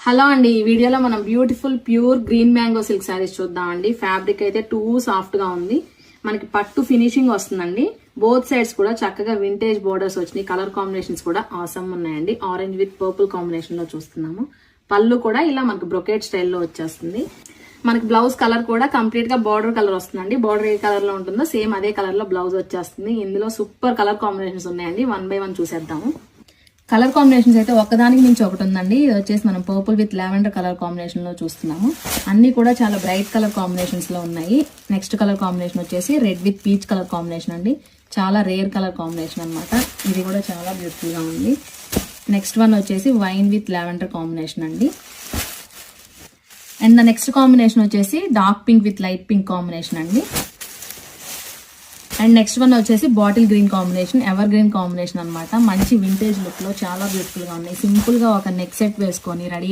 Hello అండి, ఈ వీడియోలో మనం beautiful pure green mango silk saris చూద్దామండి. ఫ్యాబ్రిక్ అయితే టూ సాఫ్ట్ గా ఉంది. మనకి పట్టు ఫినిషింగ్ వస్తుందండి. బోత్ సైడ్స్ కూడా చక్కగా వింటేజ్ బోర్డర్స్ వచ్చినాయి. కలర్ కాంబినేషన్స్ కూడా ఆసమ్ ఉన్నాయండి. ఆరెంజ్ విత్ పర్పుల్ కాంబినేషన్ లో చూస్తున్నాము. పళ్ళు కూడా ఇలా మనకి బ్రొకేట్ స్టైల్లో వచ్చేస్తుంది. మనకి బ్లౌజ్ కలర్ కూడా కంప్లీట్ గా బార్డర్ కలర్ వస్తుందండి. బార్డర్ ఏ కలర్ లో ఉంటుందో సేమ్ అదే కలర్ లో బ్లౌజ్ వచ్చేస్తుంది. ఇందులో సూపర్ కలర్ కాంబినేషన్స్ ఉన్నాయండి. 1 by 1 చూసేద్దాము. కలర్ కాంబినేషన్స్ అయితే ఒకదానికి మించి ఒకటి ఉందండి. ఇది వచ్చేసి మనం purple with lavender colour combination లో చూస్తున్నాము. అన్ని కూడా చాలా బ్రైట్ కలర్ కాంబినేషన్స్ లో ఉన్నాయి. నెక్స్ట్ కలర్ కాంబినేషన్ వచ్చేసి red with peach colour combination అండి. చాలా రేర్ కలర్ కాంబినేషన్ అనమాట. ఇది కూడా చాలా బ్యూటిఫుల్ గా ఉంది. నెక్స్ట్ వన్ వచ్చేసి వైన్ విత్ లావెండర్ కాంబినేషన్ అండి. అండ్ నెక్స్ట్ కాంబినేషన్ వచ్చేసి dark pink with light pink combination అండి. అండ్ నెక్స్ట్ వన్ వచ్చేసి bottle green combination, ever green combination అనమాట. మంచి వింటేజ్ లుక్ లో చాలా బ్యూటిఫుల్ గా ఉన్నాయి. సింపుల్ గా ఒక నెక్ సెట్ వేసుకొని రెడీ